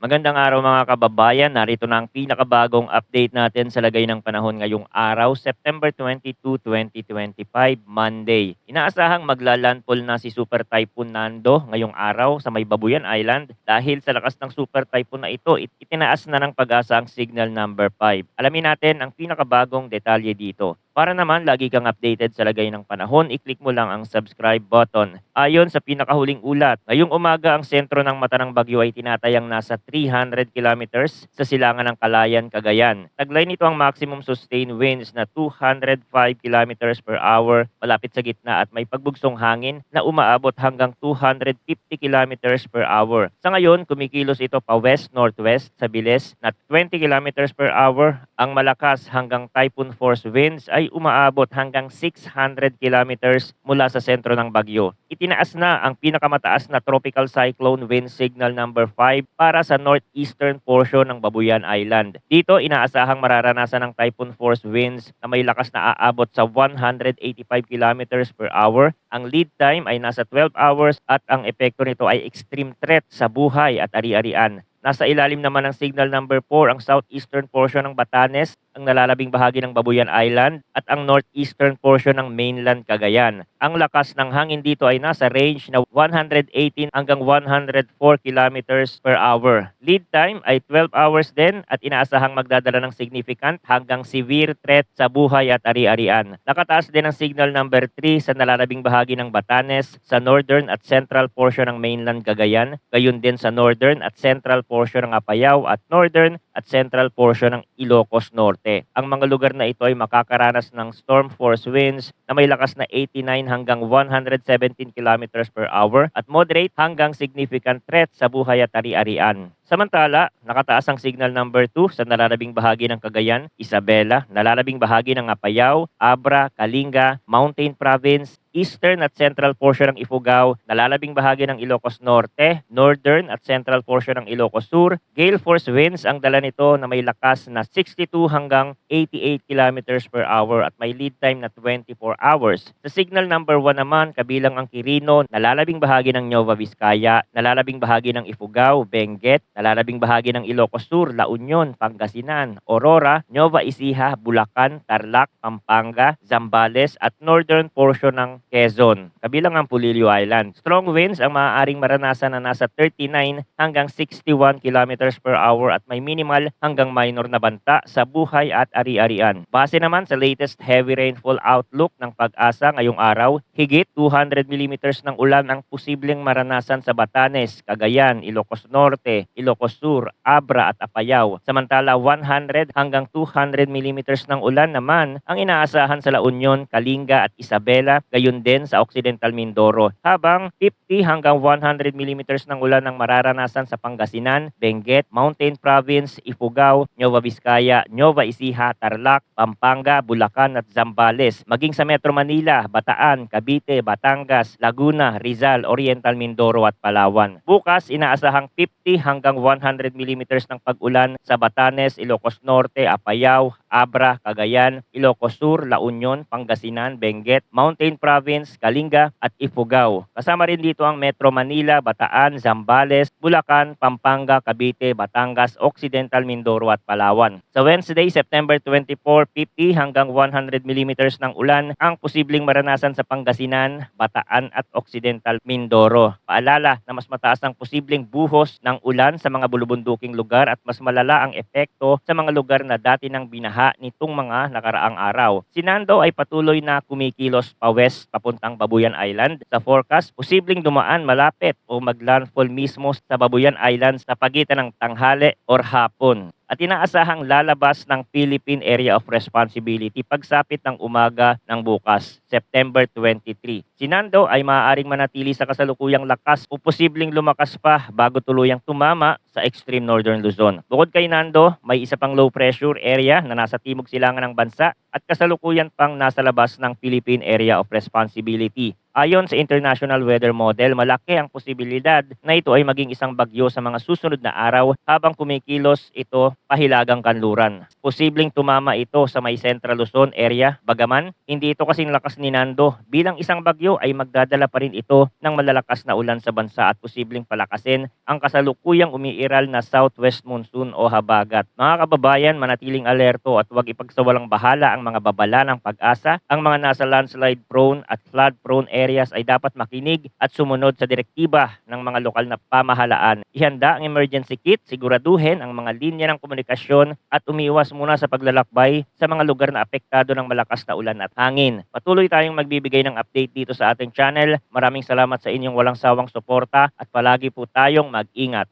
Magandang araw mga kababayan, narito na ang pinakabagong update natin sa lagay ng panahon ngayong araw, September 22, 2025, Monday. Inaasahang maglalandfall na si Super Typhoon Nando ngayong araw sa may Babuyan Island dahil sa lakas ng Super Typhoon na ito, itinaas na ng pag-asa ang signal number 5. Alamin natin ang pinakabagong detalye dito. Para naman lagi kang updated sa lagay ng panahon, i-click mo lang ang subscribe button. Ayon sa pinakahuling ulat, ngayong umaga ang sentro ng mata ng bagyo ay tinatayang nasa 300 kilometers sa silangan ng Calayan, Cagayan. Taglay nito ang maximum sustained winds na 205 kilometers per hour malapit sa gitna at may pagbugsong hangin na umaabot hanggang 250 kilometers per hour. Sa ngayon, kumikilos ito pa west-northwest sa bilis na 20 kilometers per hour. Ang malakas hanggang typhoon force winds ay umaabot hanggang 600 kilometers mula sa sentro ng bagyo. Itinaas na ang pinakamataas na tropical cyclone wind signal number 5 para sa northeastern portion ng Babuyan Island. Dito inaasahang mararanasan ng typhoon force winds na may lakas na aabot sa 185 kilometers per hour. Ang lead time ay nasa 12 hours at ang epekto nito ay extreme threat sa buhay at ari-arian. Nasa ilalim naman ng signal number 4 ang southeastern portion ng Batanes, ang nalalabing bahagi ng Babuyan Island at ang northeastern portion ng mainland Cagayan. Ang lakas ng hangin dito ay nasa range na 118 hanggang 104 kilometers per hour. Lead time ay 12 hours din at inaasahang magdadala ng significant hanggang severe threat sa buhay at ari-arian. Nakataas din ang signal number 3 sa nalalabing bahagi ng Batanes, sa northern at central portion ng mainland Cagayan, gayon din sa northern at central portion ng Apayao at northern at central portion ng Ilocos Norte. Ang mga lugar na ito ay makakaranas ng storm force winds na may lakas na 89 hanggang 117 kilometers per hour at moderate hanggang significant threat sa buhay at ari-arian. Samantala, nakataas ang signal number 2 sa nalalabing bahagi ng Cagayan, Isabela, nalalabing bahagi ng Apayao, Abra, Kalinga, Mountain Province, eastern at central portion ng Ifugao, nalalabing bahagi ng Ilocos Norte, northern at central portion ng Ilocos Sur. Gale force winds ang dala nito na may lakas na 62 hanggang 88 kilometers per hour at may lead time na 24 hours. Sa signal number 1 naman, kabilang ang Quirino, nalalabing bahagi ng Nueva Vizcaya, nalalabing bahagi ng Ifugao, Benguet, nalalabing bahagi ng Ilocos Sur, La Union, Pangasinan, Aurora, Nueva Ecija, Bulacan, Tarlac, Pampanga, Zambales at northern portion ng Quezon, kabilang ang Pulilio Island. Strong winds ang maaaring maranasan na nasa 39 hanggang 61 kilometers per hour at may minimal hanggang minor na banta sa buhay at ari-arian. Base naman sa latest heavy rainfall outlook ng Pag-asa ngayong araw, higit 200 millimeters ng ulan ang posibleng maranasan sa Batanes, Cagayan, Ilocos Norte, Ilocos Sur, Abra at Apayao. Samantala 100 hanggang 200 millimeters ng ulan naman ang inaasahan sa La Union, Kalinga at Isabela, gayon din sa Occidental Mindoro, habang 50 hanggang 100 millimeters ng ulan ang mararanasan sa Pangasinan, Benguet, Mountain Province, Ifugao, Nueva Vizcaya, Nueva Ecija, Tarlac, Pampanga, Bulacan at Zambales, maging sa Metro Manila, Bataan, Cavite, Batangas, Laguna, Rizal, Oriental Mindoro at Palawan. Bukas, inaasahang 50 hanggang 100 millimeters ng pag-ulan sa Batanes, Ilocos Norte, Apayao, Abra, Cagayan, Ilocos Sur, La Union, Pangasinan, Benguet, Mountain Province, Kalinga at Ifugao. Kasama rin dito ang Metro Manila, Bataan, Zambales, Bulacan, Pampanga, Cavite, Batangas, Occidental Mindoro at Palawan. Sa Wednesday, September 24, 50 hanggang 100 millimeters ng ulan ang posibleng maranasan sa Pangasinan, Bataan at Occidental Mindoro. Paalala na mas mataas ang posibleng buhos ng ulan sa mga bulubunduking lugar at mas malala ang epekto sa mga lugar na dati nang binaha nitong mga nakaraang araw. Si Nando ay patuloy na kumikilos pa west papuntang Babuyan Island. Sa forecast, posibleng dumaan malapit o maglandfall mismo sa Babuyan Island sa pagitan ng tanghali or hapon. At inaasahang lalabas ng Philippine Area of Responsibility pagsapit ng umaga ng bukas, September 23. Si Nando ay maaaring manatili sa kasalukuyang lakas o posibleng lumakas pa bago tuluyang tumama sa extreme northern Luzon. Bukod kay Nando, may isa pang low pressure area na nasa timog silangan ng bansa at kasalukuyan pang nasa labas ng Philippine Area of Responsibility. Ayon sa International Weather Model, malaki ang posibilidad na ito ay maging isang bagyo sa mga susunod na araw habang kumikilos ito pahilagang kanluran. Posibleng tumama ito sa may Central Luzon area, bagaman hindi ito kasing lakas ni Nando. Bilang isang bagyo ay magdadala pa rin ito ng malalakas na ulan sa bansa at posibleng palakasin ang kasalukuyang umiiral na southwest monsoon o habagat. Mga kababayan, manatiling alerto at huwag ipagsawalang bahala ang mga babala ng pag-asa. Ang mga nasa landslide prone at flood prone areas ay dapat makinig at sumunod sa direktiba ng mga lokal na pamahalaan. Ihanda ang emergency kit, siguraduhin ang mga linya ng komunikasyon at umiwas muna sa paglalakbay sa mga lugar na apektado ng malakas na ulan at hangin. Patuloy tayong magbibigay ng update dito sa ating channel. Maraming salamat sa inyong walang sawang suporta at palagi po tayong mag-ingat.